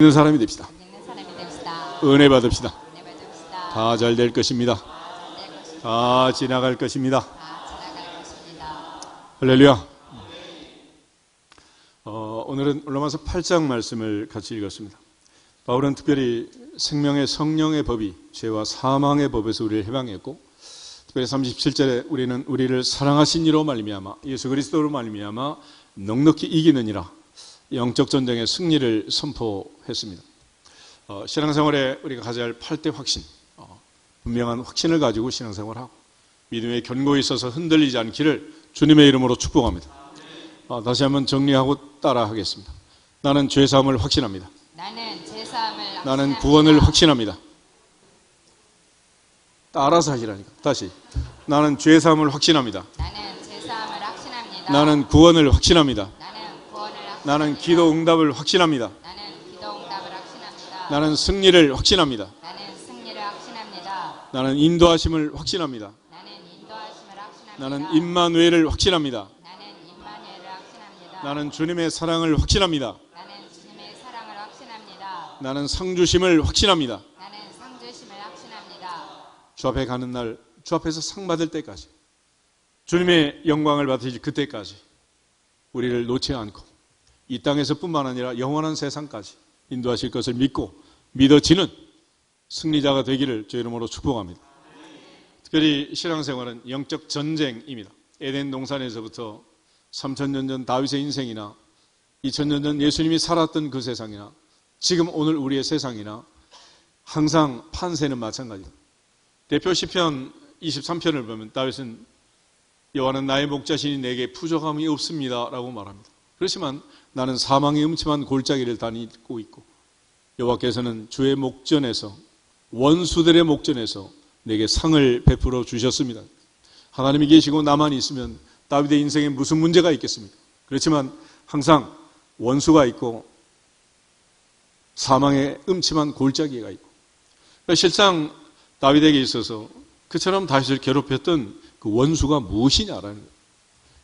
있는 사람이 됩시다. 은혜 받읍시다. 다 잘 될 것입니다. 다 지나갈 것입니다. 할렐루야. 오늘은 로마서 8장 말씀을 같이 읽었습니다. 바울은 특별히 생명의 성령의 법이 죄와 사망의 법에서 우리를 해방했고, 특별히 37절에 우리는 우리를 사랑하신 이로 말미암아 예수 그리스도로 말미암아 넉넉히 이기느니라 영적 전쟁의 승리를 선포했습니다. 신앙생활에 우리가 가져야 할 8대 확신, 분명한 확신을 가지고 신앙생활하고 믿음의 견고에 있어서 흔들리지 않기를 주님의 이름으로 축복합니다. 다시 한번 정리하고 따라하겠습니다. 나는 죄사함을 확신합니다. 나는 구원을 확신합니다. 따라서 하시라니까. 다시. 나는 죄사함을 확신합니다. 나는 구원을 확신합니다. 나는 기도 응답을 확신합니다. 나는 승리를 확신합니다. 나는 인도하심을 확신합니다. 나는 임마누엘을 확신합니다. 나는 주님의 사랑을 확신합니다. 나는 상주심을 확신합니다. 주 앞에 가는 날, 주 앞에서 상 받을 때까지, 주님의 영광을 받으실 그때까지 우리를 놓지 않고 이 땅에서뿐만 아니라 영원한 세상까지 인도하실 것을 믿고 믿어지는 승리자가 되기를 주 이름으로 축복합니다. 특별히 신앙생활은 영적 전쟁입니다. 에덴 동산에서부터 3000년 전 다윗의 인생이나 2000년 전 예수님이 살았던 그 세상이나 지금 오늘 우리의 세상이나 항상 판세는 마찬가지입니다. 대표 시편 23편을 보면 다윗은 여호와는 나의 목자시니 내게 부족함이 없습니다 라고 말합니다. 그렇지만 나는 사망의 음침한 골짜기를 다니고 있고 여호와께서는 주의 목전에서 원수들의 목전에서 내게 상을 베풀어 주셨습니다. 하나님이 계시고 나만 있으면 다윗의 인생에 무슨 문제가 있겠습니까? 그렇지만 항상 원수가 있고 사망의 음침한 골짜기가 있고, 실상 다윗에게 있어서 그처럼 다윗을 괴롭혔던 그 원수가 무엇이냐라는 거예요.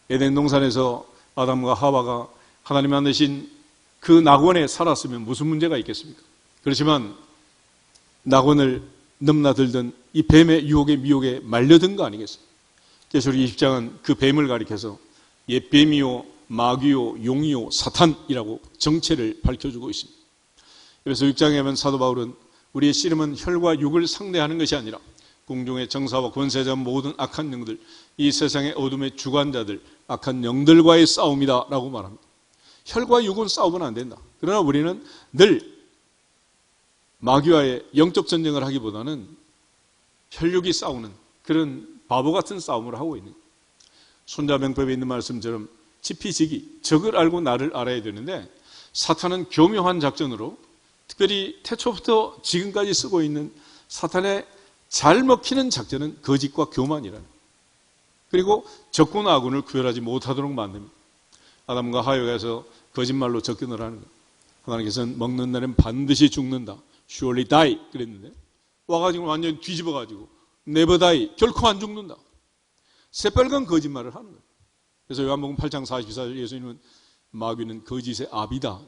에덴 동산에서 아담과 하와가 하나님 만드신 그 낙원에 살았으면 무슨 문제가 있겠습니까? 그렇지만 낙원을 넘나들던 이 뱀의 유혹에 미혹에 말려든 거 아니겠습니까? 계시록 20장은 그 뱀을 가리켜서 옛 뱀이요 마귀요 용이요 사탄이라고 정체를 밝혀주고 있습니다. 그래서 6장에 보면 사도 바울은 우리의 씨름은 혈과 육을 상대하는 것이 아니라 궁중의 정사와 권세자 모든 악한 영들, 이 세상의 어둠의 주관자들, 악한 영들과의 싸움이다 라고 말합니다. 혈과 육은 싸우면 안 된다. 그러나 우리는 늘 마귀와의 영적 전쟁을 하기보다는 혈육이 싸우는 그런 바보 같은 싸움을 하고 있는 거예요. 손자병법에 있는 말씀처럼 지피지기, 적을 알고 나를 알아야 되는데 사탄은 교묘한 작전으로 특별히 태초부터 지금까지 쓰고 있는 사탄의 잘 먹히는 작전은 거짓과 교만이라는 거예요. 그리고 적군 아군을 구별하지 못하도록 만듭니다. 아담과 하와에서 거짓말로 접근을 하는 거예요. 하나님께서는 먹는 날엔 반드시 죽는다. surely die 그랬는데 와가지고 완전히 뒤집어가지고 never die, 결코 안 죽는다. 새빨간 거짓말을 하는 거예요. 그래서 요한복음 8장 44절 예수님은 마귀는 거짓의 아비다.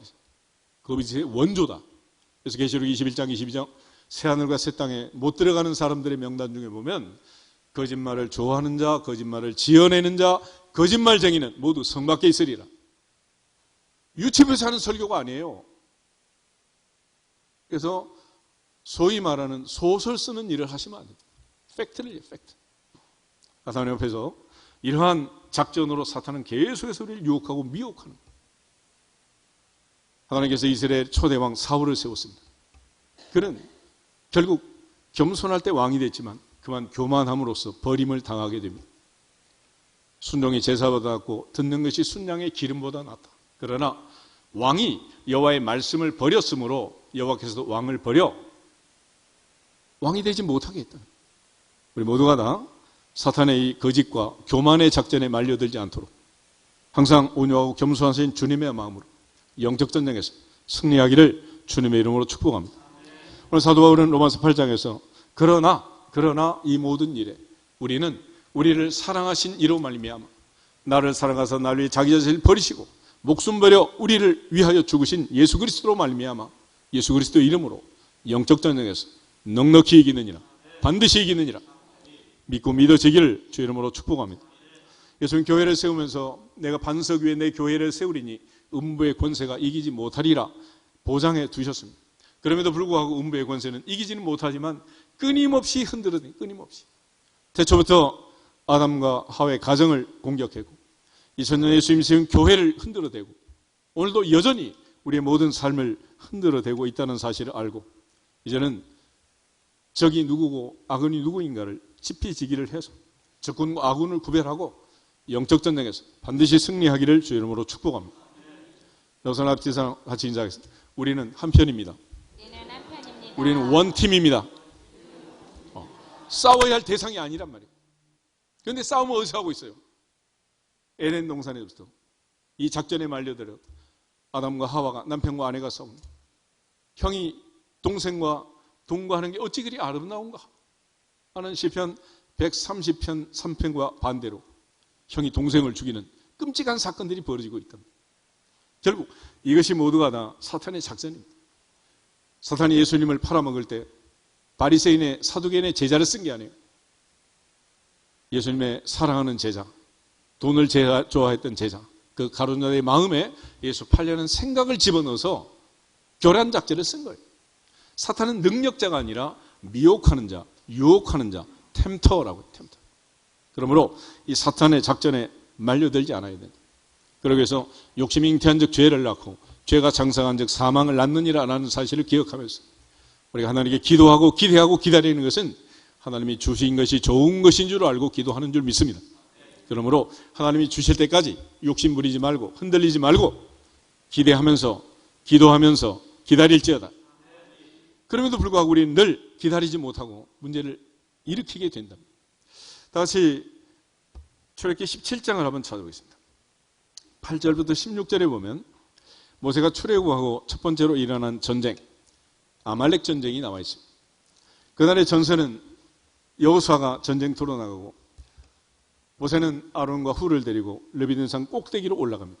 거짓의 원조다. 그래서 계시록 21장 22장 새하늘과 새 땅에 못 들어가는 사람들의 명단 중에 보면 거짓말을 좋아하는 자, 거짓말을 지어내는 자, 거짓말쟁이는 모두 성 밖에 있으리라. 유튜브에서 하는 설교가 아니에요. 그래서 소위 말하는 소설 쓰는 일을 하시면 안 됩니다. 팩트를 해요, 팩트. 사탄 옆에서 이러한 작전으로 사탄은 계속해서 우리를 유혹하고 미혹하는 거예요. 하나님께서 이스라엘 초대왕 사울을 세웠습니다. 그는 결국 겸손할 때 왕이 됐지만 그만 교만함으로써 버림을 당하게 됩니다. 순종이 제사보다 낫고 듣는 것이 순양의 기름보다 낫다. 그러나 왕이 여호와의 말씀을 버렸으므로 여호와께서도 왕을 버려 왕이 되지 못하게 했다. 우리 모두가 다 사탄의 이 거짓과 교만의 작전에 말려들지 않도록 항상 온유하고 겸손하신 주님의 마음으로 영적 전쟁에서 승리하기를 주님의 이름으로 축복합니다. 오늘 사도 바울은 로마서 8장에서 그러나 이 모든 일에 우리는 우리를 사랑하신 이로 말미암아 나를 사랑하사 나를 위해 자기 자신을 버리시고 목숨 버려 우리를 위하여 죽으신 예수 그리스도로 말미암아 예수 그리스도 이름으로 영적 전쟁에서 넉넉히 이기느니라. 반드시 이기느니라. 믿고 믿어지기를 주 이름으로 축복합니다. 예수님 교회를 세우면서 내가 반석 위에 내 교회를 세우리니 음부의 권세가 이기지 못하리라 보장해 두셨습니다. 그럼에도 불구하고 음부의 권세는 이기지는 못하지만 끊임없이 흔들어대니 끊임없이 태초부터 아담과 하와의 가정을 공격했고 2000년 예수님 세운 교회를 흔들어대고 오늘도 여전히 우리의 모든 삶을 흔들어대고 있다는 사실을 알고 이제는 적이 누구고 악은이 누구인가를 짚이지기를 해서 적군과 악군을 구별하고 영적 전쟁에서 반드시 승리하기를 주 이름으로 축복합니다. 여러분 앞뒤상 같이 인사하겠습니다. 우리는 한 편입니다. 우리는 원팀입니다. 싸워야 할 대상이 아니란 말이에요. 그런데 싸움은 어디서 하고 있어요? 에덴 동산에서부터 이 작전에 말려들어 아담과 하와가 남편과 아내가 싸웁니다. 형이 동생과 동거하는 게 어찌 그리 아름다운가 하는 시편 130편 3편과 반대로 형이 동생을 죽이는 끔찍한 사건들이 벌어지고 있다. 결국 이것이 모두가 다 사탄의 작전입니다. 사탄이 예수님을 팔아먹을 때 바리새인의 사두개인의 제자를 쓴 게 아니에요. 예수님의 사랑하는 제자, 돈을 좋아했던 제자, 그 가룟유다의 마음에 예수 팔려는 생각을 집어넣어서 교란 작전을 쓴 거예요. 사탄은 능력자가 아니라 미혹하는 자, 유혹하는 자, 템터라고 해요. 템터. 그러므로 이 사탄의 작전에 말려들지 않아야 된다. 그러기 위해서 욕심이 잉태한 즉 죄를 낳고 죄가 장성한 즉 사망을 낳느니라라는 사실을 기억하면서 우리가 하나님께 기도하고 기대하고 기다리는 것은 하나님이 주신 것이 좋은 것인 줄 알고 기도하는 줄 믿습니다. 그러므로 하나님이 주실 때까지 욕심 부리지 말고 흔들리지 말고 기대하면서 기도하면서 기다릴지어다. 그럼에도 불구하고 우리는 늘 기다리지 못하고 문제를 일으키게 된답니다. 다시 출애굽기 17장을 한번 찾아보겠습니다. 8절부터 16절에 보면 모세가 출애굽하고 첫 번째로 일어난 전쟁, 아말렉 전쟁이 나와 있습니다. 그날의 전세는 여호수아가 전쟁터로 나가고 모세는 아론과 훌을 데리고 르비딘산 꼭대기로 올라갑니다.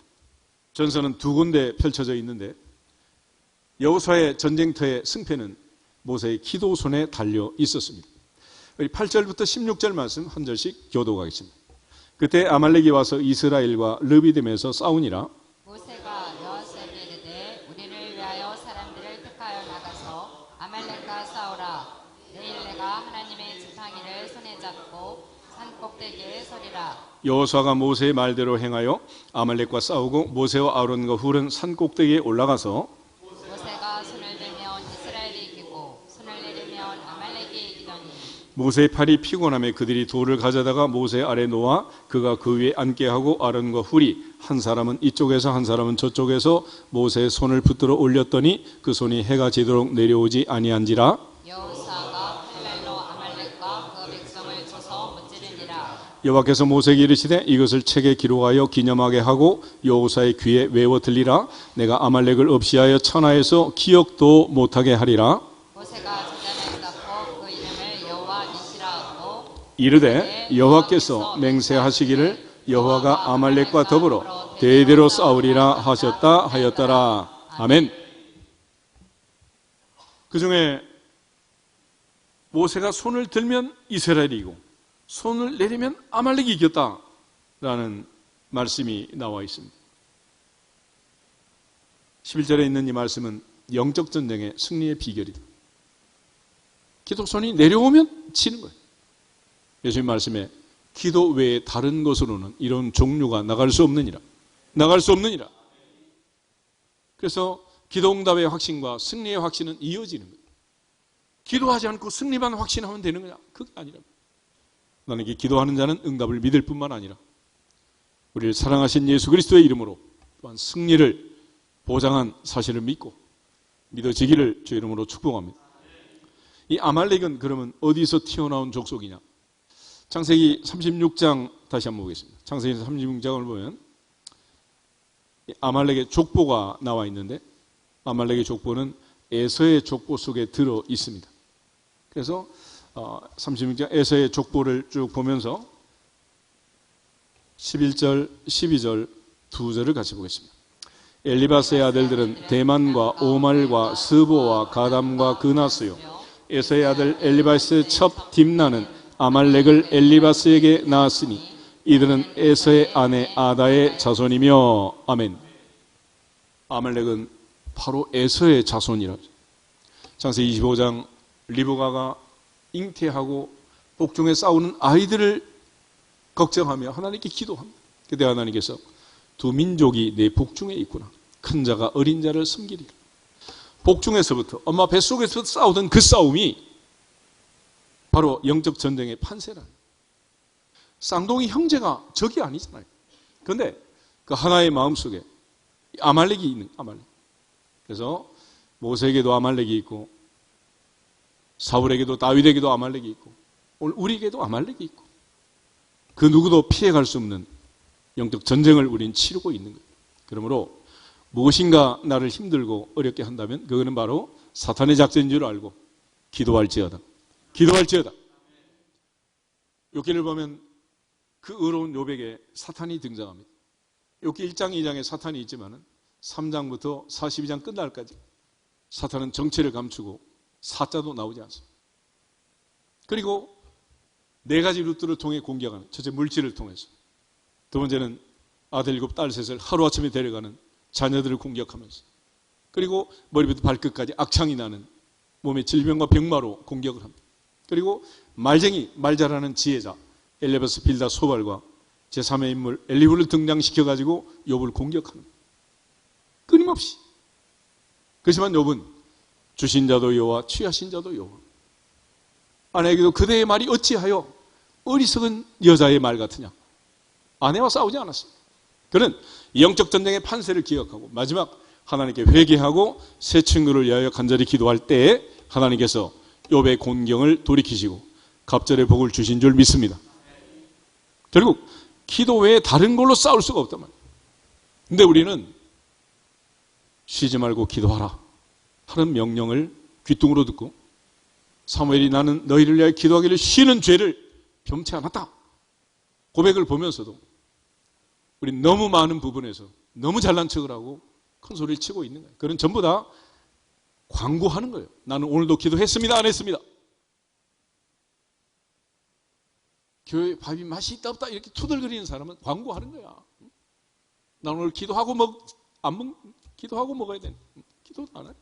전선은 두 군데 펼쳐져 있는데 여호수아의 전쟁터의 승패는 모세의 기도손에 달려 있었습니다. 8절부터 16절 말씀 한 절씩 교도하겠습니다. 그때 아말렉이 와서 이스라엘과 르비딤에서 싸우니라. 모세가 여호수아에게 이르되 우리를 위하여 사람들을 택하여 나가서 아말렉과 싸우라. 내일 내가 하나님의 지팡이를 손에 잡고 산 꼭대기에 서리라. 여호수아가 모세의 말대로 행하여 아말렉과 싸우고 모세와 아론과 훌은 산 꼭대기에 올라가서 모세가 손을 들면 이스라엘이 이기고 손을 내리면 아말렉이 이기더니 모세의 팔이 피곤하며 그들이 돌을 가져다가 모세 아래 놓아 그가 그 위에 앉게 하고 아론과 훌이 한 사람은 이쪽에서 한 사람은 저쪽에서 모세의 손을 붙들어 올렸더니 그 손이 해가 지도록 내려오지 아니한지라. 여호수아가 칼날로 아말렉과 그 백성을 쳐서 무찌르니라. 여호와께서 모세에게 이르시되 이것을 책에 기록하여 기념하게 하고 여호수아의 귀에 외워 들리라. 내가 아말렉을 없이하여 천하에서 기억도 못하게 하리라. 모세가 제단을 쌓고 그 이름을 여호와 니시라 하고 이르되 여호와께서 맹세하시기를 여호와가 아말렉과 더불어 대대로 싸우리라 하셨다 하였더라. 아멘. 그 중에 모세가 손을 들면 이스라엘이 이기고 손을 내리면 아말렉이 이겼다라는 말씀이 나와 있습니다. 11절에 있는 이 말씀은 영적 전쟁의 승리의 비결이다. 기도손이 내려오면 치는 거예요. 예수님 말씀에 기도 외에 다른 것으로는 이런 종류가 나갈 수 없느니라. 나갈 수 없느니라. 그래서 기도응답의 확신과 승리의 확신은 이어지는 거예요. 기도하지 않고 승리만 확신하면 되는 거냐? 그게 아니라. 나에게 기도하는 자는 응답을 믿을 뿐만 아니라 우리를 사랑하신 예수 그리스도의 이름으로 또한 승리를 보장한 사실을 믿고 믿어지기를 주 이름으로 축복합니다. 이 아말렉은 그러면 어디서 튀어나온 족속이냐? 창세기 36장 다시 한번 보겠습니다. 창세기 36장을 보면 아말렉의 족보가 나와 있는데 아말렉의 족보는 에서의 족보 속에 들어 있습니다. 그래서 36장 에서의 족보를 쭉 보면서 11절, 12절 두 절을 같이 보겠습니다. 엘리바스의 아들들은 대만과 오말과 스보와 가담과 그나스요. 에서의 아들 엘리바스의 첩 딥나는 아말렉을 엘리바스에게 낳았으니 이들은 에서의 아내 아다의 자손이며. 아멘. 아말렉은 바로 에서의 자손이라. 창세기 25장 리브가가 잉태하고 복중에 싸우는 아이들을 걱정하며 하나님께 기도합니다. 그때 하나님께서 두 민족이 내 복중에 있구나. 큰 자가 어린 자를 섬기리라. 복중에서부터 엄마 뱃속에서 싸우던 그 싸움이 바로 영적 전쟁의 판세라. 쌍둥이 형제가 적이 아니잖아요. 그런데 그 하나의 마음속에 아말렉이 있는 아말렉. 그래서 모세에게도 아말렉이 있고 사울에게도 다윗에게도 아말렉이 있고 오늘 우리에게도 아말렉이 있고 그 누구도 피해갈 수 없는 영적 전쟁을 우린 치르고 있는 거예요. 그러므로 무엇인가 나를 힘들고 어렵게 한다면 그거는 바로 사탄의 작전인 줄 알고 기도할지어다. 기도할지어다. 욥기를 보면 그 의로운 욥에게 사탄이 등장합니다. 욥기 1장 2장에 사탄이 있지만 3장부터 42장 끝날까지 사탄은 정체를 감추고 사자도 나오지 않습니다. 그리고 네 가지 루트를 통해 공격하는, 첫째 물질을 통해서, 두 번째는 아들 7, 딸 3을 하루아침에 데려가는 자녀들을 공격하면서, 그리고 머리부터 발끝까지 악창이 나는 몸의 질병과 병마로 공격을 합니다. 그리고 말쟁이, 말 잘하는 지혜자 엘레바스 빌다 소발과 제3의 인물 엘리후를 등장시켜가지고 욥을 공격하는 거예요. 끊임없이. 그렇지만 욥은 주신 자도 여호와 취하신 자도 여호와. 아내에게도 그대의 말이 어찌하여 어리석은 여자의 말 같으냐. 아내와 싸우지 않았어요. 그는 영적 전쟁의 판세를 기억하고 마지막 하나님께 회개하고 새 친구를 위하여 간절히 기도할 때에 하나님께서 욥의 곤경을 돌이키시고 갑절의 복을 주신 줄 믿습니다. 결국 기도 외에 다른 걸로 싸울 수가 없단 말이에요. 근데 우리는 쉬지 말고 기도하라 하는 명령을 귀뚱으로 듣고 사무엘이 나는 너희를 위하여 기도하기를 쉬는 죄를 범치 않았다 고백을 보면서도 우리 너무 많은 부분에서 너무 잘난 척을 하고 큰 소리를 치고 있는 거예요. 그건 전부 다 광고하는 거예요. 나는 오늘도 기도했습니다, 안 했습니다. 교회 밥이 맛이 있다 없다 이렇게 투덜거리는 사람은 광고하는 거야. 나는 오늘 기도하고 기도하고 먹어야 돼. 기도도 안 해.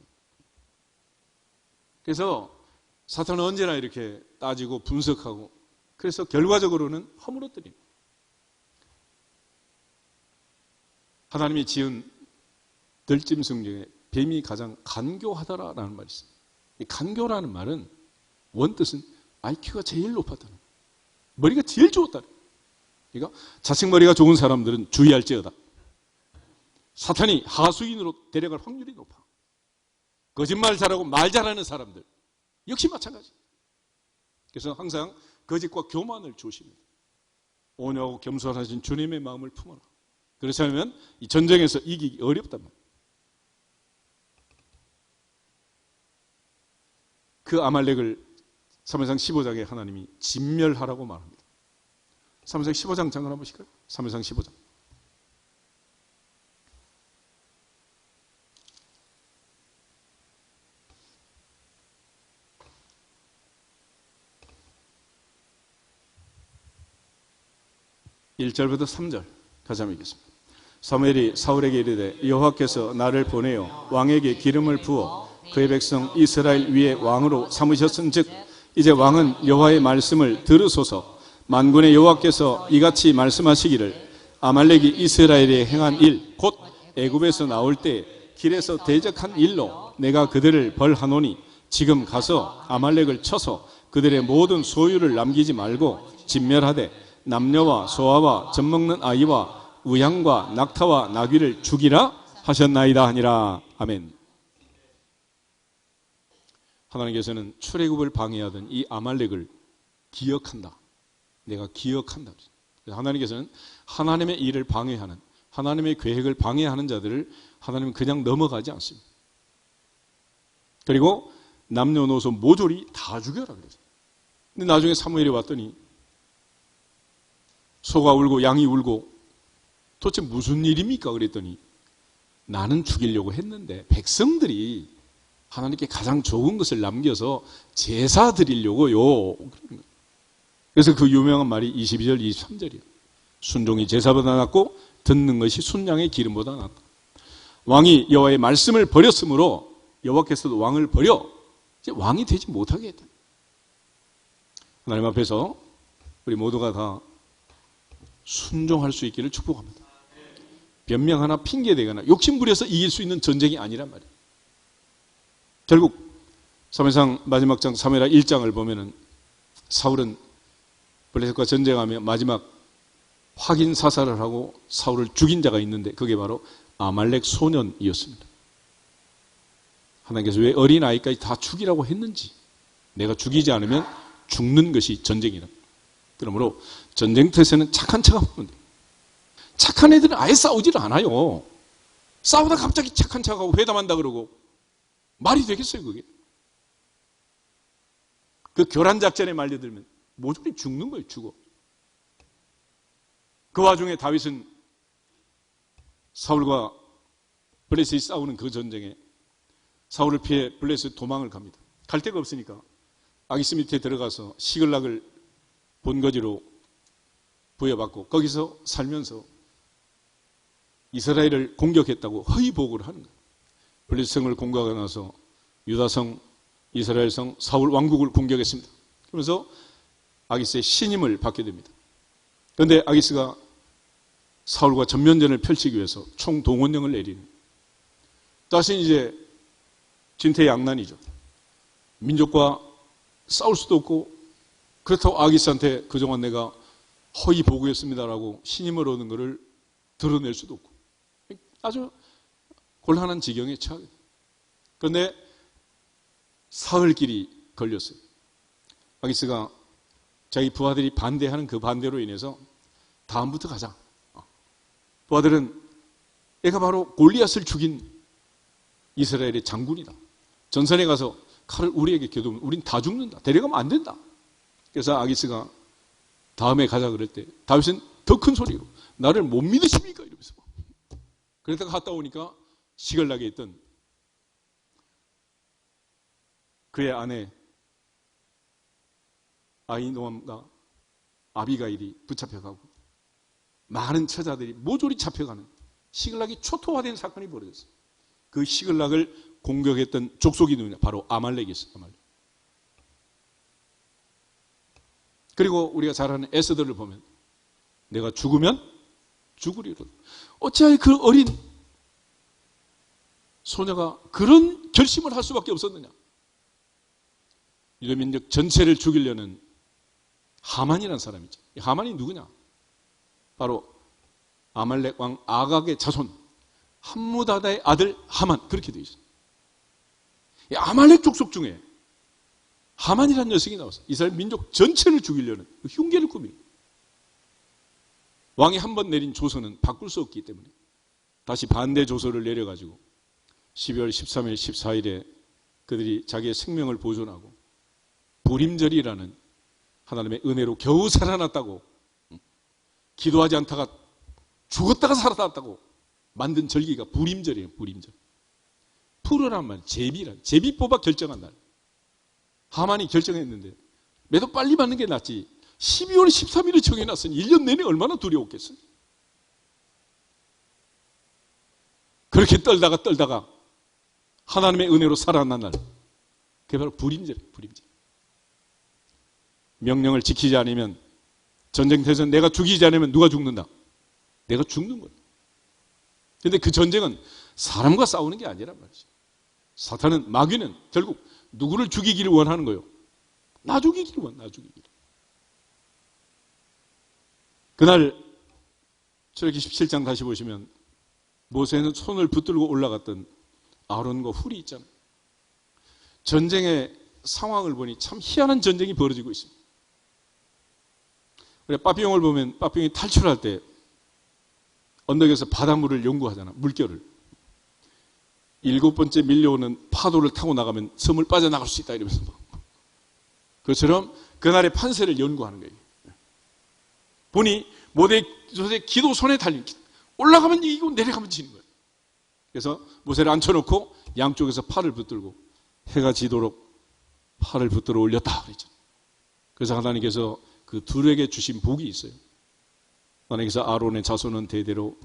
그래서 사탄은 언제나 이렇게 따지고 분석하고 그래서 결과적으로는 허물어뜨립니다. 하나님이 지은 들짐승 중에 뱀이 가장 간교하다라는 말이 있습니다. 이 간교라는 말은 원뜻은 IQ가 제일 높았다는 거예요. 머리가 제일 좋았다는 거예요. 그러니까 자식 머리가 좋은 사람들은 주의할지어다. 사탄이 하수인으로 데려갈 확률이 높아. 거짓말 잘하고 말 잘하는 사람들 역시 마찬가지. 그래서 항상 거짓과 교만을 조심해야 돼요. 온유하고 겸손하신 주님의 마음을 품어라. 그렇지 않으면 이 전쟁에서 이기기 어렵단 말이에요. 그 아말렉을 사무엘상 15장에 하나님이 진멸하라고 말합니다. 사무엘상 15장 잠깐 한번 보실까요? 사무엘상 15장. (1절부터) 3절 다시 한번 읽겠습니다. 사무엘이 사울에게 이르되 여호와께서 나를 보내어 왕에게 기름을 부어 그의 백성 이스라엘 위에 왕으로 삼으셨은즉 이제 왕은 여호와의 말씀을 들으소서. 만군의 여호와께서 이같이 말씀하시기를 아말렉이 이스라엘에 행한 일 곧 애굽에서 나올 때 길에서 대적한 일로 내가 그들을 벌하노니 지금 가서 아말렉을 쳐서 그들의 모든 소유를 남기지 말고 진멸하되 남녀와 소아와 젖먹는 아이와 우양과 낙타와 나귀를 죽이라 하셨나이다 하니라. 아멘. 하나님께서는 출애굽을 방해하던 이 아말렉을 기억한다. 내가 기억한다. 하나님께서는 하나님의 일을 방해하는, 하나님의 계획을 방해하는 자들을 하나님은 그냥 넘어가지 않습니다. 그리고 남녀노소 모조리 다 죽여라 그랬어요. 근데 나중에 사무엘이 왔더니 소가 울고 양이 울고 도대체 무슨 일입니까? 그랬더니 나는 죽이려고 했는데 백성들이 하나님께 가장 좋은 것을 남겨서 제사 드리려고요. 그래서 그 유명한 말이 22절, 23절이에요. 순종이 제사보다 낫고 듣는 것이 순양의 기름보다 낫다. 왕이 여호와의 말씀을 버렸으므로 여호와께서도 왕을 버려 이제 왕이 되지 못하게 했다. 하나님 앞에서 우리 모두가 다 순종할 수 있기를 축복합니다. 변명하나 핑계대거나 욕심부려서 이길 수 있는 전쟁이 아니란 말이에요. 결국 사무엘상 마지막 장 사무엘하 1장을 보면은 사울은 블레셋과 전쟁하며 마지막 확인 사살을 하고 사울을 죽인 자가 있는데 그게 바로 아말렉 소년이었습니다. 하나님께서 왜 어린아이까지 다 죽이라고 했는지, 내가 죽이지 않으면 죽는 것이 전쟁이다. 그러므로 전쟁터에서는 착한 척하면 안 돼요. 착한 애들은 아예 싸우질 않아요. 싸우다 갑자기 착한 척하고 회담한다 그러고 말이 되겠어요, 그게? 그 교란 작전에 말려들면 모조리 죽는 거예요, 죽어. 그 와중에 다윗은 사울과 블레셋이 싸우는 그 전쟁에 사울을 피해 블레셋 도망을 갑니다. 갈 데가 없으니까 아기스 밑에 들어가서 시글락을 본거지로 부여받고 거기서 살면서 이스라엘을 공격했다고 허위 보고를 하는 거예요. 블레셋 성을 공격하고 나서 유다성, 이스라엘성, 사울 왕국을 공격했습니다. 그러면서 아기스의 신임을 받게 됩니다. 그런데 아기스가 사울과 전면전을 펼치기 위해서 총동원령을 내리는, 다시 이제 진퇴양난이죠. 민족과 싸울 수도 없고, 그렇다고 아기스한테 그동안 내가 허위 보고했습니다라고 신임을 얻은 것을 드러낼 수도 없고, 아주 곤란한 지경에 처하게 돼요. 그런데 사흘길이 걸렸어요. 아기스가 자기 부하들이 반대하는 그 반대로 인해서 다음부터 가자. 부하들은 얘가 바로 골리앗을 죽인 이스라엘의 장군이다. 전선에 가서 칼을 우리에게 겨두면 우린 다 죽는다. 데려가면 안 된다. 그래서 아기스가 다음에 가자 그럴 때 다윗은 더 큰 소리로 나를 못 믿으십니까? 이러면서. 그러다가 갔다 오니까 시글락에 있던 그의 아내 아히노암과 아비가일이 붙잡혀가고 많은 처자들이 모조리 잡혀가는 시글락이 초토화된 사건이 벌어졌어요. 그 시글락을 공격했던 족속이 누구냐? 바로 아말렉이었어요. 아말렉. 그리고 우리가 잘 아는 에스더를 보면 내가 죽으면 죽으리로다. 어찌하여 그 어린 소녀가 그런 결심을 할 수밖에 없었느냐? 유대민족 전체를 죽이려는 하만이라는 사람이죠. 하만이 누구냐? 바로 아말렉 왕 아각의 자손 함무다다의 아들 하만, 그렇게 되어 있어요. 이 아말렉 족속 중에 하만이라는 녀석이 나왔어요. 이스라엘 민족 전체를 죽이려는 흉계를 꾸미는. 왕이 한 번 내린 조서는 바꿀 수 없기 때문에 다시 반대 조서를 내려가지고 12월 13일, 14일에 그들이 자기의 생명을 보존하고 부림절이라는 하나님의 은혜로 겨우 살아났다고, 기도하지 않다가 죽었다가 살아났다고 만든 절기가 부림절이에요. 부림절. 푸르란 말, 제비란, 제비 뽑아 결정한 날. 하만이 결정했는데 매도 빨리 받는 게 낫지 12월 13일에 정해놨으니 1년 내내 얼마나 두려웠겠어요. 그렇게 떨다가 하나님의 은혜로 살아난 날, 그게 바로 부림절이에요. 부림절. 명령을 지키지 않으면, 전쟁터에서 내가 죽이지 않으면 누가 죽는다? 내가 죽는 거예요. 그런데 그 전쟁은 사람과 싸우는 게 아니란 말이죠. 사탄은, 마귀는 결국 누구를 죽이기를 원하는 거예요? 나 죽이기를 원해, 나 죽이기를. 그날 출애굽기 17장 다시 보시면 모세는 손을 붙들고 올라갔던 아론과 훌이 있잖아요. 전쟁의 상황을 보니 참 희한한 전쟁이 벌어지고 있습니다. 우리가 빠삐용을 보면 빠삐용이 탈출할 때 언덕에서 바닷물을 연구하잖아, 물결을. 7번째 밀려오는 파도를 타고 나가면 섬을 빠져나갈 수 있다 이러면서. 그것처럼 그날의 판세를 연구하는 거예요. 보니 모세의 기도 손에 달린, 올라가면 이기고 내려가면 지는 거예요. 그래서 모세를 앉혀놓고 양쪽에서 팔을 붙들고 해가 지도록 팔을 붙들어 올렸다 그랬죠. 그래서 하나님께서 그 둘에게 주신 복이 있어요. 하나님께서 아론의 자손은 대대로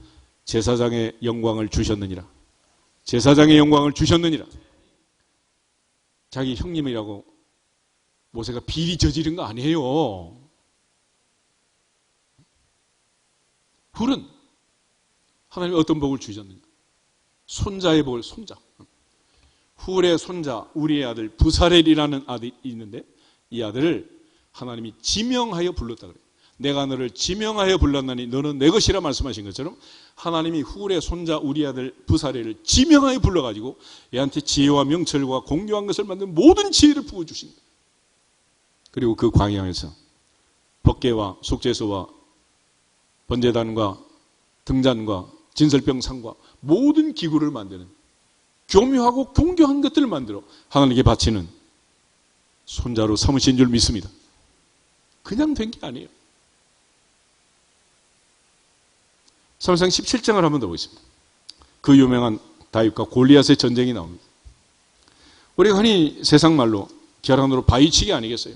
제사장의 영광을 주셨느니라. 제사장의 영광을 주셨느니라. 자기 형님이라고 모세가 비리 저지른 거 아니에요. 훌은 하나님이 어떤 복을 주셨느냐. 손자의 복을, 손자. 훌의 손자 우리의 아들 부사렐이라는 아들이 있는데 이 아들을 하나님이 지명하여 불렀다 그래요. 내가 너를 지명하여 불렀나니 너는 내 것이라 말씀하신 것처럼 하나님이 훌의 손자 우리 아들 부사렐을 지명하여 불러가지고 얘한테 지혜와 명철과 공교한 것을 만든 모든 지혜를 부어주신 거예요. 그리고 그 광야에서 법궤와 속죄소와 번제단과 등잔과 진설병상과 모든 기구를 만드는 교묘하고 공교한 것들을 만들어 하나님께 바치는 손자로 삼으신 줄 믿습니다. 그냥 된 게 아니에요. 사무엘상 17장을 한번 더 보겠습니다. 그 유명한 다윗과 골리앗의 전쟁이 나옵니다. 우리가 흔히 세상 말로 계란으로 바위치기 아니겠어요?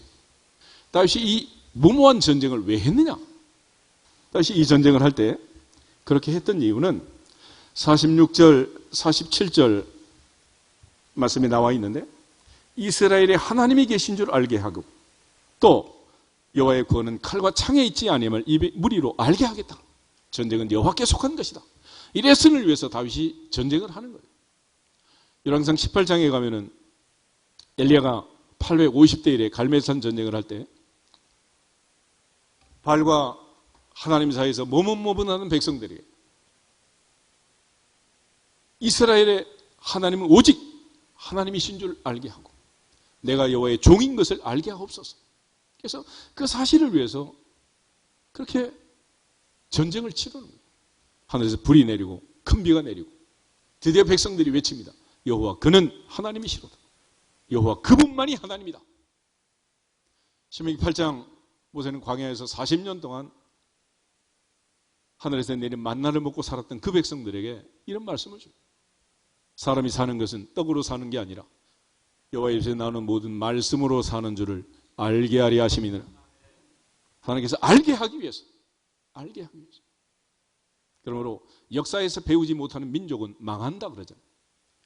다윗이 이 무모한 전쟁을 왜 했느냐? 다윗이 이 전쟁을 할 때 그렇게 했던 이유는 46절, 47절 말씀이 나와 있는데 이스라엘에 하나님이 계신 줄 알게 하고 또 여호와의 구원은 칼과 창에 있지 아니함을 입의 무리로 알게 하겠다. 전쟁은 여호와께 속한 것이다. 이 레슨을 위해서 다윗이 전쟁을 하는 거예요. 열왕기상 18장에 가면은 엘리야가 850대 1에 갈멜산 전쟁을 할 때 발과 하나님 사이에서 머뭇머뭇하는 백성들이 이스라엘의 하나님은 오직 하나님이신 줄 알게 하고 내가 여호와의 종인 것을 알게 하옵소서. 그래서 그 사실을 위해서 그렇게 전쟁을 치르는 거예요. 하늘에서 불이 내리고 큰 비가 내리고 드디어 백성들이 외칩니다. 여호와 그는 하나님이시로다. 여호와 그분만이 하나님이다. 신명기 8장 모세는 광야에서 40년 동안 하늘에서 내린 만나를 먹고 살았던 그 백성들에게 이런 말씀을 줍니다. 사람이 사는 것은 떡으로 사는 게 아니라 여호와의 입에서 나오는 모든 말씀으로 사는 줄을 알게 하리 하심이니라. 하나님께서 알게 하기 위해서 그러므로 역사에서 배우지 못하는 민족은 망한다 그러잖아요.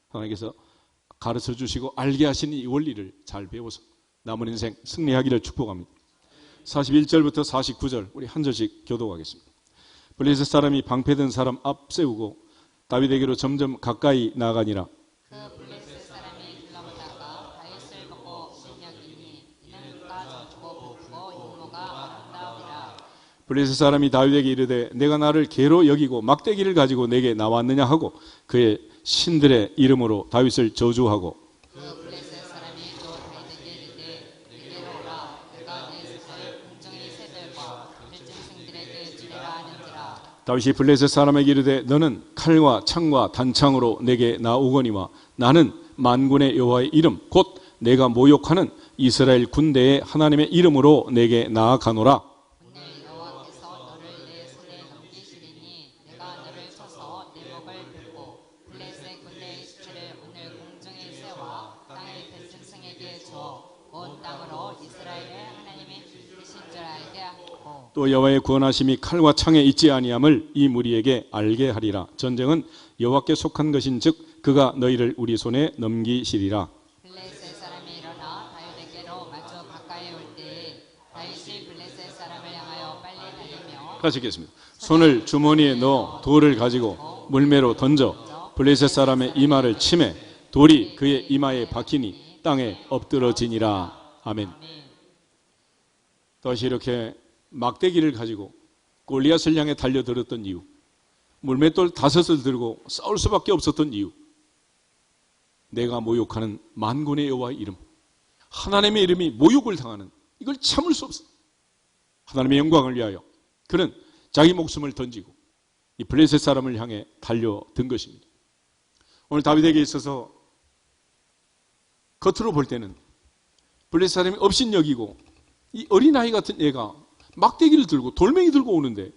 하나님께서 가르쳐 주시고 알게 하시는 이 원리를 잘 배워서 남은 인생 승리하기를 축복합니다. 41절부터 49절 우리 한 절씩 교독하겠습니다. 블레셋 사람이 방패든 사람 앞세우고 다윗에게로 점점 가까이 나아가니라. 그 블레셋 사람이 둘러보다가 다윗을 보고 능력이니 이는 그가 젊고 부고 용모가 아름다우리라. 블레셋 사람이 다윗에게 이르되 내가 나를 개로 여기고 막대기를 가지고 내게 나왔느냐 하고 그의 신들의 이름으로 다윗을 저주하고 그 블레셋 사람이 또 다윗에게 이르되 내게로 오라. 내가 내 손을 공정의 새들과 들짐승들에게 주리라 하는지라. 다윗이 블레셋 사람에게 이르되 너는 칼과 창과 단창으로 내게 나오거니와 나는 만군의 여호와의 이름 곧 내가 모욕하는 이스라엘 군대의 하나님의 이름으로 내게 나아가노라. 오늘 여호와께서 너를 내 손에 넘기시리니 내가 너를 쳐서 내 목을 벨고 블레셋 군대의 수치를 오늘 공중의 새와 땅의 들짐승에게 주어 온 땅으로 이스라엘의 하나님이 계신 줄 알게 하고 또 여호와의 구원하심이 칼과 창에 있지 아니함을 이 무리에게 알게 하리라. 전쟁은 여호와께 속한 것인즉 그가 너희를 우리 손에 넘기시리라. 블레셋 사람이 일어나 다윗에게로 마주 가까이 올 때에 다윗이 블레셋 사람을 향하여 빨리 달리며 같이 읽겠습니다. 손을 주머니에 넣어 돌을 가지고 물매로 던져 블레셋 사람의 이마를 치매 돌이 그의 이마에 박히니 땅에 엎드러지니라. 아멘. 다시 이렇게 막대기를 가지고 골리앗을 향해 달려들었던 이유, 물맷돌 5을 들고 싸울 수밖에 없었던 이유, 내가 모욕하는 만군의 여호와의 이름, 하나님의 이름이 모욕을 당하는 이걸 참을 수 없어. 하나님의 영광을 위하여 그는 자기 목숨을 던지고 이 블레셋 사람을 향해 달려든 것입니다. 오늘 다윗에게 있어서 겉으로 볼 때는 블레셋 사람이 업신여기고 이 어린아이 같은 애가 막대기를 들고 돌멩이 들고 오는데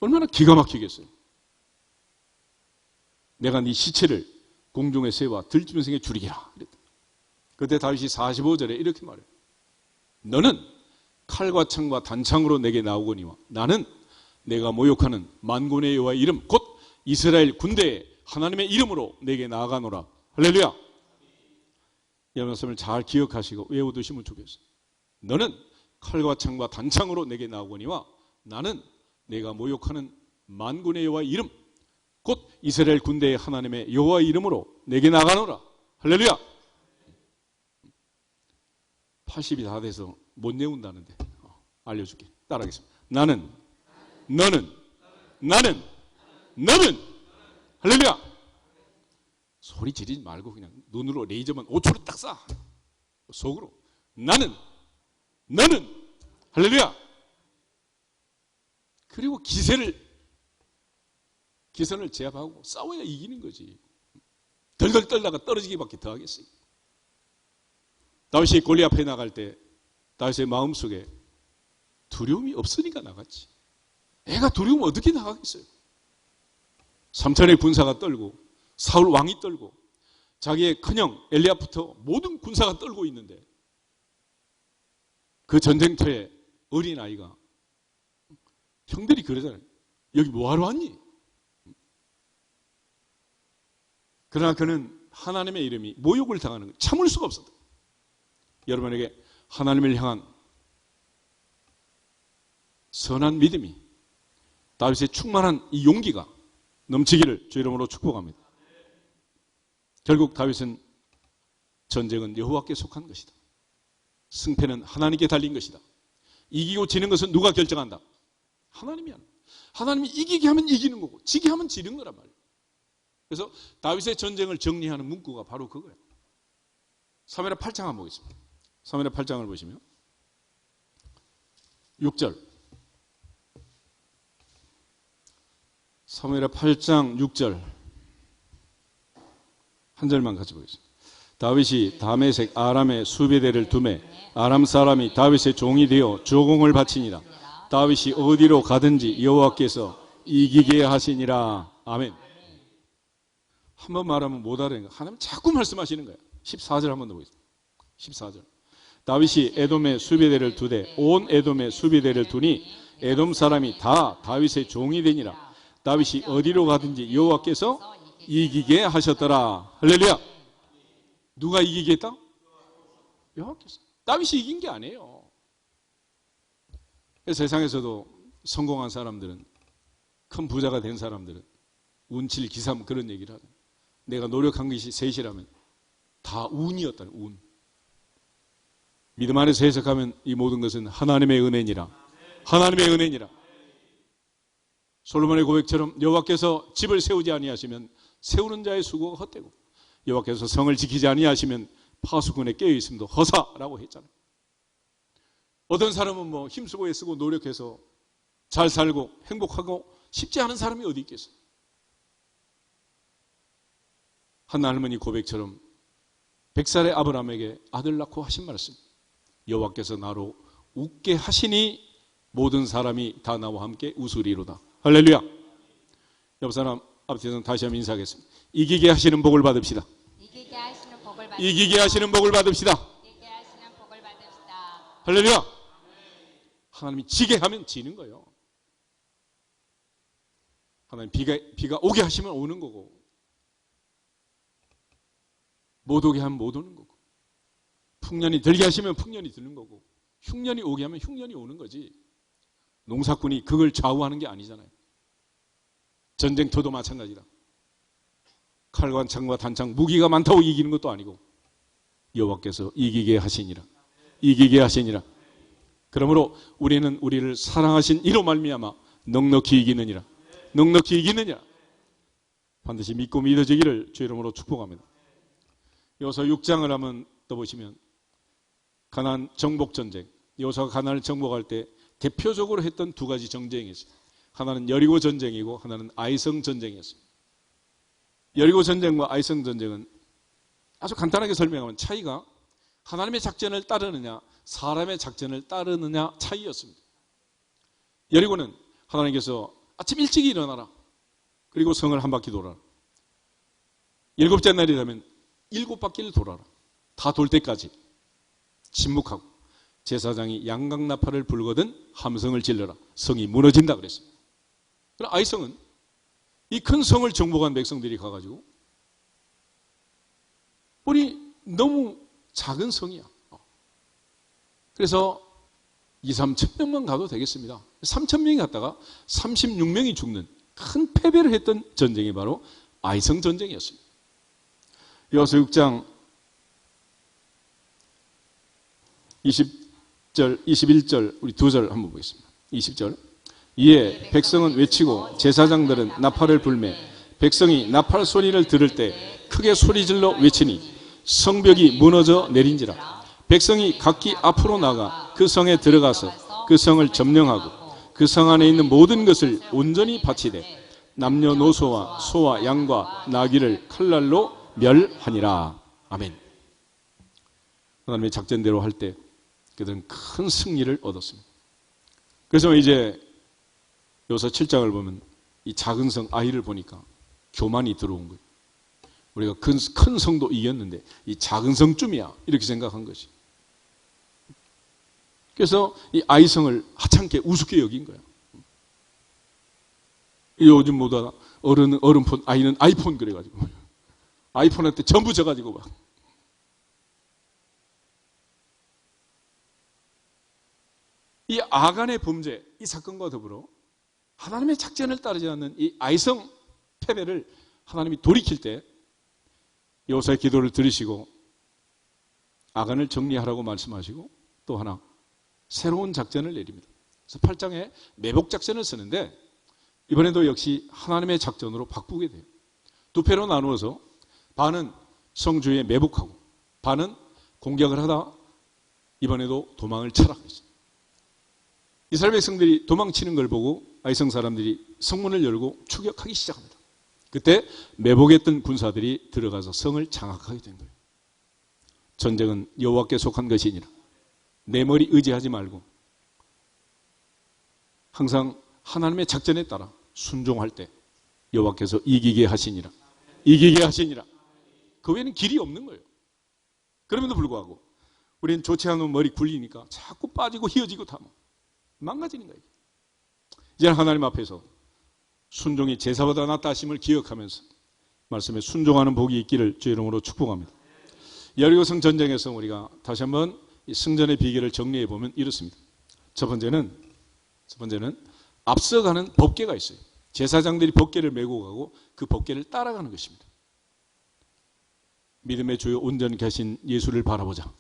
얼마나 기가 막히겠어요. 내가 네 시체를 공중의 새와 들짐승에 줄이기라. 그때 다윗이 45절에 이렇게 말해요. 너는 칼과 창과 단창으로 내게 나오거니와 나는 내가 모욕하는 만군의 여호와의 이름 곧 이스라엘 군대의 하나님의 이름으로 내게 나아가노라. 할렐루야. 이 말씀을 잘 기억하시고 외워두시면 좋겠어요. 너는 칼과 창과 단창으로 내게 나오거니와 나는 내가 모욕하는 만군의 여호와의 이름 곧 이스라엘 군대의 하나님의 여호와의 이름으로 내게 나아가노라. 할렐루야. 80이 다 돼서 못 외운다는데 알려줄게. 따라하겠습니다. 나는, 너는, 나는, 너는. 할렐루야. 소리 지르지 말고 그냥 눈으로 레이저만 5초로 딱 쏴. 속으로. 나는, 너는. 할렐루야. 그리고 기선을 제압하고 싸워야 이기는 거지. 덜덜 떨다가 떨어지기밖에 더 하겠어요. 다윗이 골리앗 앞에 나갈 때 다윗의 마음속에 두려움이 없으니까 나갔지. 애가 두려우면 어떻게 나가겠어요? 삼천의 군사가 떨고 사울 왕이 떨고 자기의 큰형 엘리압부터 모든 군사가 떨고 있는데 그 전쟁터에 어린아이가 형들이 그러잖아요. 여기 뭐하러 왔니? 그러나 그는 하나님의 이름이 모욕을 당하는 걸 참을 수가 없었다. 여러분에게 하나님을 향한 선한 믿음이 다윗의 충만한 이 용기가 넘치기를 주 이름으로 축복합니다. 결국 다윗은 전쟁은 여호와께 속한 것이다. 승패는 하나님께 달린 것이다. 이기고 지는 것은 누가 결정한다? 하나님이 하는. 하나님이 이기게 하면 이기는 거고 지게 하면 지는 거란 말이에요. 그래서 다윗의 전쟁을 정리하는 문구가 바로 그거예요. 사무엘하 8장 한번 보겠습니다. 사무엘하 8장을 보시면 6절. 사무엘하 8장 6절 한 절만 같이 보겠습니다. 다윗이 다메섹 아람의 수비대를 두매 아람 사람이 다윗의 종이 되어 조공을 바치니라. 다윗이 어디로 가든지 여호와께서 이기게 하시니라. 아멘. 한번 말하면 못 알아요. 하나님 자꾸 말씀하시는 거예요. 14절 한번 더 보겠습니다. 14절. 다윗이 에돔의 수비대를 두되 온 에돔의 수비대를 두니 에돔 사람이 다 다윗의 종이 되니라. 다윗이 어디로 가든지 여호와께서 이기게 하셨더라. 할렐루야. 누가 이기게 했다? 여호와께서. 다윗이 이긴 게 아니에요. 세상에서도 성공한 사람들은, 큰 부자가 된 사람들은 운칠 기삼 그런 얘기를 하죠. 내가 노력한 것이 셋이라면 다 운이었다는 운. 믿음 안에서 해석하면 이 모든 것은 하나님의 은혜니라. 하나님의 은혜니라. 솔로몬의 고백처럼 여호와께서 집을 세우지 아니하시면 세우는 자의 수고가 헛되고 여호와께서 성을 지키지 아니하시면 파수꾼에 깨어 있음도 허사라고 했잖아요. 어떤 사람은 뭐 힘쓰고 애쓰고 노력해서 잘 살고 행복하고 쉽지 않은 사람이 어디 있겠어요? 한 할머니 고백처럼 100살의 아브라함에게 아들 낳고 하신 말씀. 여호와께서 나로 웃게 하시니 모든 사람이 다 나와 함께 웃으리로다. 할렐루야. 옆 사람 앞에서 다시 한번 인사하겠습니다. 이기게 하시는 복을 받읍시다. 이기게 하시는 복을 받읍시다. 이기게 하시는 복을 받읍시다. 이기게 하시는 복을 받읍시다. 할렐루야. 하나님이 지게 하면 지는 거예요. 하나님 비가 오게 하시면 오는 거고 못 오게 하면 못 오는 거고 풍년이 들게 하시면 풍년이 드는 거고 흉년이 오게 하면 흉년이 오는 거지. 농사꾼이 그걸 좌우하는 게 아니잖아요. 전쟁터도 마찬가지다. 칼과 창과 단창 무기가 많다고 이기는 것도 아니고 여호와께서 이기게 하시니라. 이기게 하시니라. 그러므로 우리는 우리를 사랑하신 이로 말미암아 넉넉히 이기느니라. 넉넉히 이기느니라. 반드시 믿고 믿어지기를 주 이름으로 축복합니다. 여호수아 6장을 한번 떠보시면 가나안 정복전쟁, 여호수아가 가나안을 정복할 때 대표적으로 했던 두 가지 전쟁이 있어요. 하나는 여리고 전쟁이고 하나는 아이성 전쟁이었습니다. 여리고 전쟁과 아이성 전쟁은 아주 간단하게 설명하면 차이가 하나님의 작전을 따르느냐 사람의 작전을 따르느냐 차이였습니다. 여리고는 하나님께서 아침 일찍 일어나라. 그리고 성을 한 바퀴 돌아라. 7째 날이 되면 7바퀴를 돌아라. 다 돌 때까지 침묵하고 제사장이 양강나팔을 불거든 함성을 질러라. 성이 무너진다 그랬습니다. 그럼 아이성은 이 큰 성을 정복한 백성들이 가가지고 우리 너무 작은 성이야. 그래서 2, 3천 명만 가도 되겠습니다. 3천 명이 갔다가 36명이 죽는 큰 패배를 했던 전쟁이 바로 아이성 전쟁이었습니다. 여호수아 6장 20절, 21절 우리 두 절 한번 보겠습니다. 20절. 이에 백성은 외치고 제사장들은 나팔을 불매 백성이 나팔 소리를 들을 때 크게 소리질러 외치니 성벽이 무너져 내린지라. 백성이 각기 앞으로 나가 그 성에 들어가서 그 성을 점령하고 그 성 안에 있는 모든 것을 온전히 바치되 남녀노소와 소와 양과 나귀를 칼날로 멸하니라. 아멘. 하나님의 작전대로 할 때 그들은 큰 승리를 얻었습니다. 그래서 이제 여호수아 7장을 보면 이 작은 성 아이를 보니까 교만이 들어온 거예요. 우리가 큰 성도 이겼는데 이 작은 성쯤이야 이렇게 생각한 것이. 그래서 이 아이성을 하찮게 우습게 여긴 거야. 요즘 뭐다 어른폰 아이는 아이폰 그래가지고 아이폰한테 전부 져가지고 막. 이 아간의 범죄, 이 사건과 더불어 하나님의 작전을 따르지 않는 이 아이성 패배를 하나님이 돌이킬 때 여호수아의 기도를 들으시고 아간을 정리하라고 말씀하시고 또 하나 새로운 작전을 내립니다. 그래서 8장에 매복 작전을 쓰는데 이번에도 역시 하나님의 작전으로 바꾸게 돼요. 두 패로 나누어서 반은 성주에 매복하고 반은 공격을 하다 이번에도 도망을 쳐라 그랬어요. 이스라엘 백성들이 도망치는 걸 보고 아이성 사람들이 성문을 열고 추격하기 시작합니다. 그때 매복했던 군사들이 들어가서 성을 장악하게 된 거예요. 전쟁은 여호와께 속한 것이니라. 내 머리 의지하지 말고 항상 하나님의 작전에 따라 순종할 때 여호와께서 이기게 하시니라. 이기게 하시니라. 그 외에는 길이 없는 거예요. 그럼에도 불구하고 우리는 좋지 않은 머리 굴리니까 자꾸 빠지고 휘어지고 다 망가지는 거예요. 이제 하나님 앞에서 순종이 제사보다 낫다 하심을 기억하면서 말씀에 순종하는 복이 있기를 주의 이름으로 축복합니다. 여리고성 전쟁에서 우리가 다시 한번 이 승전의 비결을 정리해 보면 이렇습니다. 첫 번째는 앞서가는 법궤가 있어요. 제사장들이 법궤를 메고 가고 그 법궤를 따라가는 것입니다. 믿음의 주요 온전히 하신 예수를 바라보자.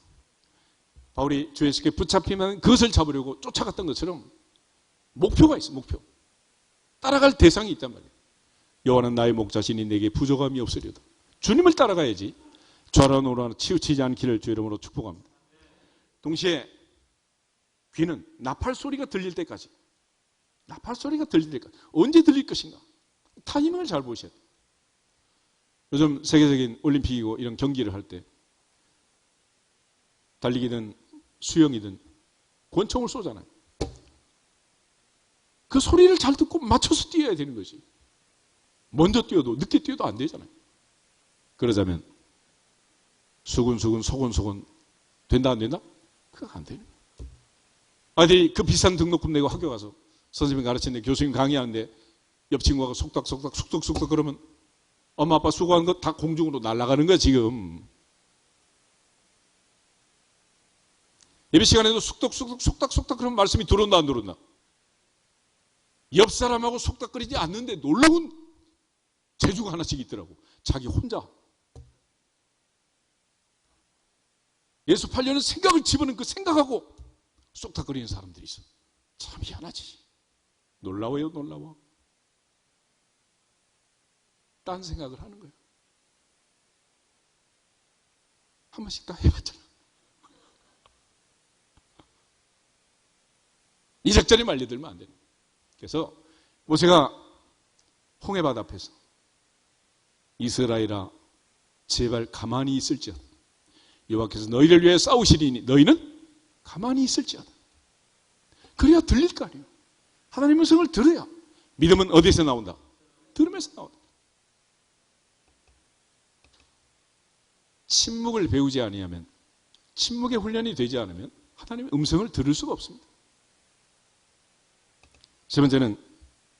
바울이 주 예수께 붙잡히면 그것을 잡으려고 쫓아갔던 것처럼 목표가 있어요. 목표. 따라갈 대상이 있단 말이에요. 여호와는 나의 목자시니 내게 부족함이 없으리로다. 주님을 따라가야지 좌라 우라 치우치지 않기를 주의 이름으로 축복합니다. 동시에 귀는 나팔 소리가 들릴 때까지 언제 들릴 것인가 타이밍을 잘 보셔야 돼요. 요즘 세계적인 올림픽이고 이런 경기를 할 때 달리기든 수영이든 권총을 쏘잖아요. 그 소리를 잘 듣고 맞춰서 뛰어야 되는 거지. 먼저 뛰어도 늦게 뛰어도 안 되잖아요. 그러자면 수근수근 소곤소곤 된다 안 된다? 그거 안 되는 거예요. 아이들이 그 비싼 등록금 내고 학교 가서 선생님이 가르치는데 교수님 강의하는데 옆 친구가 속닥속닥 그러면 엄마 아빠 수고한 거 다 공중으로 날아가는 거야 지금. 예배 시간에도 속닥속닥 그러면 말씀이 들어온다 안 들어온다? 옆 사람하고 속닥거리지 않는데 놀라운 재주가 하나씩 있더라고. 자기 혼자. 예수 팔려는 생각을 집어넣은 그 생각하고 쏙닥거리는 사람들이 있어. 참 희한하지. 놀라워요, 놀라워. 딴 생각을 하는 거예요. 한 번씩 다 해봤잖아. 이 작전에 말려들면 안 되는 거예요. 그래서 모세가 홍해바다 앞에서 이스라엘아 제발 가만히 있을지어다. 여호와께서 너희를 위해 싸우시리니 너희는 가만히 있을지어다. 그래야 들릴 거 아니에요. 하나님의 음성을 들어야. 믿음은 어디서 나온다? 들으면서 나온다. 침묵을 배우지 아니하면, 침묵의 훈련이 되지 않으면 하나님의 음성을 들을 수가 없습니다. 세 번째는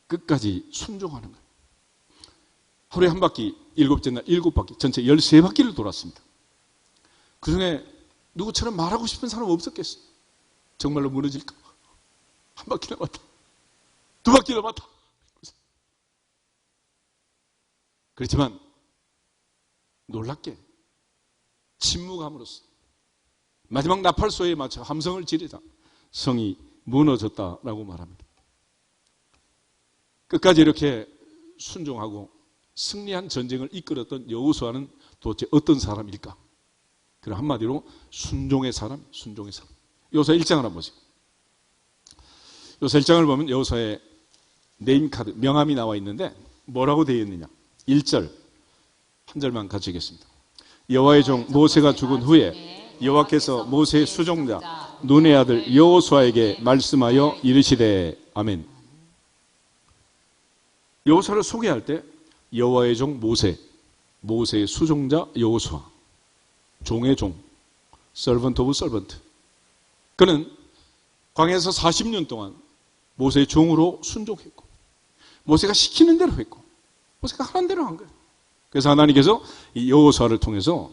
끝까지 순종하는 거예요. 하루에 한 바퀴, 일곱째 날 7바퀴, 전체 13바퀴를 돌았습니다. 그 중에 누구처럼 말하고 싶은 사람 없었겠어요. 정말로 무너질까? 한 바퀴 남았다. 2바퀴 남았다. 그렇지만 놀랍게 침묵함으로써 마지막 나팔소에 맞춰 함성을 지르자 성이 무너졌다라고 말합니다. 끝까지 이렇게 순종하고 승리한 전쟁을 이끌었던 여호수아는 도대체 어떤 사람일까? 그럼 한마디로 순종의 사람, 순종의 사람. 여호수아 1장을 한번 보세요. 여호수아 1장을 보면 여호수아의 네임카드, 명함이 나와 있는데 뭐라고 되어 있느냐? 1절, 한 절만 같이 읽겠습니다. 여호와의 종 모세가 죽은 후에 여호와께서 모세의 수종자 눈의 아들 여호수아에게 말씀하여 이르시되 아멘. 여호수아를 소개할 때 여호와의 종 모세, 모세의 수종자 여호수아, 종의 종, servant of servant. 그는 광야에서 40년 동안 모세의 종으로 순종했고 모세가 시키는 대로 했고 모세가 하는 대로 한 거예요. 그래서 하나님께서 이 여호수아를 통해서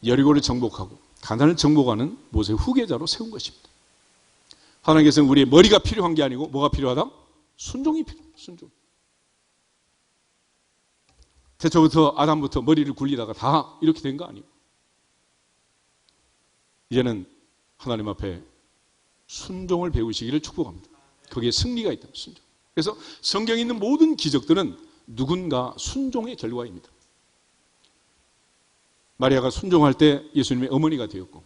여리고를 정복하고 가나안을 정복하는 모세의 후계자로 세운 것입니다. 하나님께서는 우리의 머리가 필요한 게 아니고 뭐가 필요하다? 순종이 필요합니다. 순종. 태초부터 아담부터 머리를 굴리다가 다 이렇게 된 거 아니에요. 이제는 하나님 앞에 순종을 배우시기를 축복합니다. 거기에 승리가 있다. 순종. 그래서 성경에 있는 모든 기적들은 누군가 순종의 결과입니다. 마리아가 순종할 때 예수님의 어머니가 되었고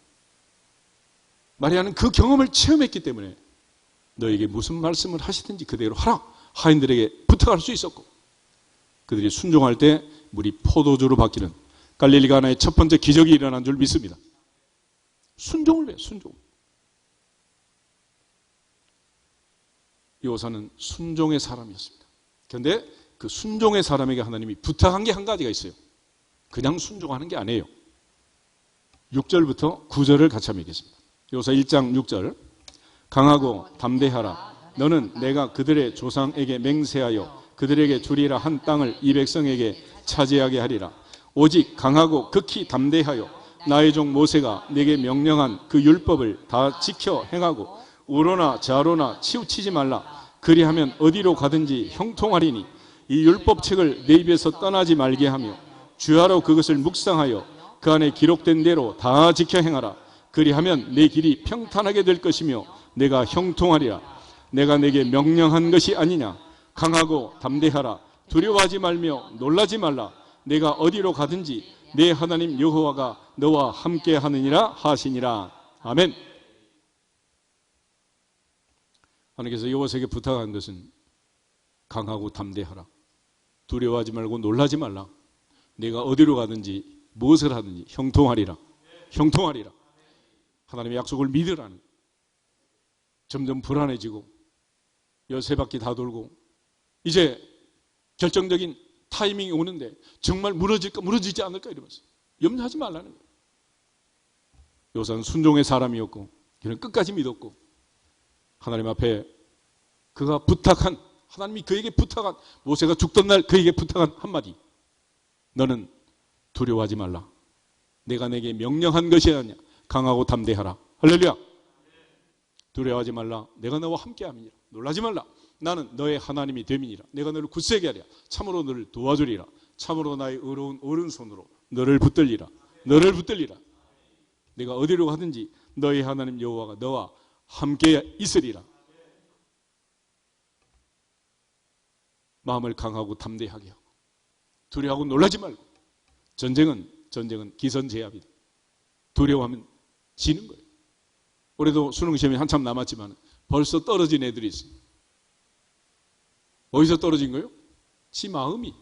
마리아는 그 경험을 체험했기 때문에 너에게 무슨 말씀을 하시든지 그대로 하라 하인들에게 부탁할 수 있었고 그들이 순종할 때 물이 포도주로 바뀌는 갈릴리 가나의 첫 번째 기적이 일어난 줄 믿습니다. 순종을 해요. 순종. 여호수아는 순종의 사람이었습니다. 그런데 그 순종의 사람에게 하나님이 부탁한 게 한 가지가 있어요. 그냥 순종하는 게 아니에요. 6절부터 9절을 같이 한번 읽겠습니다. 여호수아 1장 6절. 강하고 담대하라. 너는 내가 그들의 조상에게 맹세하여 그들에게 주리라 한 땅을 이 백성에게 차지하게 하리라. 오직 강하고 극히 담대하여 나의 종 모세가 내게 명령한 그 율법을 다 지켜 행하고 우로나 좌로나 치우치지 말라. 그리하면 어디로 가든지 형통하리니 이 율법책을 내 입에서 떠나지 말게 하며 주야로 그것을 묵상하여 그 안에 기록된 대로 다 지켜 행하라. 그리하면 내 길이 평탄하게 될 것이며 내가 형통하리라. 내가 내게 명령한 것이 아니냐. 강하고 담대하라. 두려워하지 말며 놀라지 말라. 내가 어디로 가든지 내 하나님 여호와가 너와 함께 하느니라 하시니라. 아멘. 하나님께서 여호수아에게 부탁한 것은 강하고 담대하라. 두려워하지 말고 놀라지 말라. 내가 어디로 가든지 무엇을 하든지 형통하리라. 형통하리라. 하나님의 약속을 믿으라는. 점점 불안해지고 13바퀴 다 돌고 이제 결정적인 타이밍이 오는데 정말 무너질까 무너지지 않을까 이러면서 염려하지 말라는 거예요. 여호수아는 순종의 사람이었고 그는 끝까지 믿었고 하나님 앞에 그가 부탁한 하나님이 그에게 부탁한 모세가 죽던 날 그에게 부탁한 한마디 너는 두려워하지 말라. 내가 내게 명령한 것이 아니냐. 강하고 담대하라. 할렐루야. 두려워하지 말라. 내가 너와 함께함이니라. 놀라지 말라. 나는 너의 하나님이 됨이니라. 내가 너를 굳세게 하리라. 참으로 너를 도와주리라. 참으로 나의 의로운 오른손으로 너를 붙들리라. 너를 붙들리라. 내가 어디로 가든지 너의 하나님 여호와가 너와 함께 있으리라. 마음을 강하고 담대하게 하고 두려워하고 놀라지 말고 전쟁은 기선제압이다. 두려워하면 지는 거예요. 올해도 수능시험이 한참 남았지만 벌써 떨어진 애들이 있어요. 어디서 떨어진 거예요? 지 마음이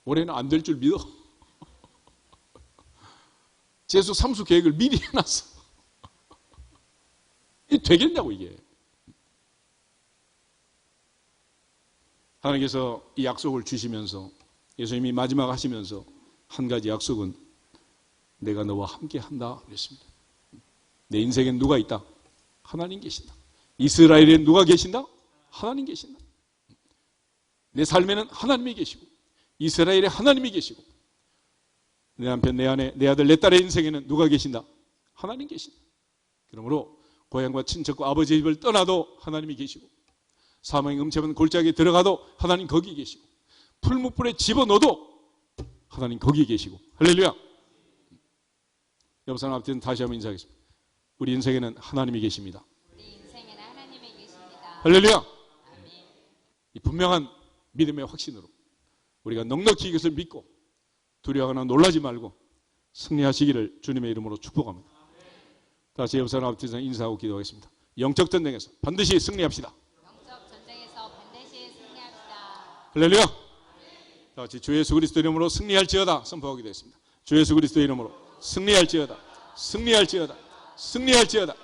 올해는 안 될 줄 믿어. 재수 삼수 계획을 미리 해놨어. 이게 되겠냐고 이게. 하나님께서 이 약속을 주시면서 예수님이 마지막 하시면서 한 가지 약속은 내가 너와 함께 한다 그랬습니다. 내 인생엔 누가 있다? 하나님 계신다. 이스라엘에 누가 계신다? 하나님 계신다. 내 삶에는 하나님이 계시고 이스라엘에 하나님이 계시고 내 남편, 내 아내, 내 아들, 내 딸의 인생에는 누가 계신다? 하나님 계신다. 그러므로 고향과 친척과 아버지의 집을 떠나도 하나님이 계시고 사망의 음침한 골짜기에 들어가도 하나님 거기 계시고 풀무불에 집어넣어도 하나님 거기 계시고 할렐루야. 옆 사람 앞에는 다시 한번 인사하겠습니다. 우리 인생에는 하나님이 계십니다. 우리 인생에는 하나님이 계십니다. 할렐루야. 아멘. 이 분명한 믿음의 확신으로 우리가 넉넉히 이것을 믿고 두려워하거나 놀라지 말고 승리하시기를 주님의 이름으로 축복합니다. 다시 옆 사람 앞에서 인사하고 기도하겠습니다. 영적 전쟁에서 반드시 승리합시다. 영적 전쟁에서 반드시 승리합시다. 할렐루야. 다 같이 주 예수 그리스도 이름으로 승리할지어다 선포하게 되었습니다. 주 예수 그리스도 이름으로 승리할지어다, 승리할지어다, 승리할지어다.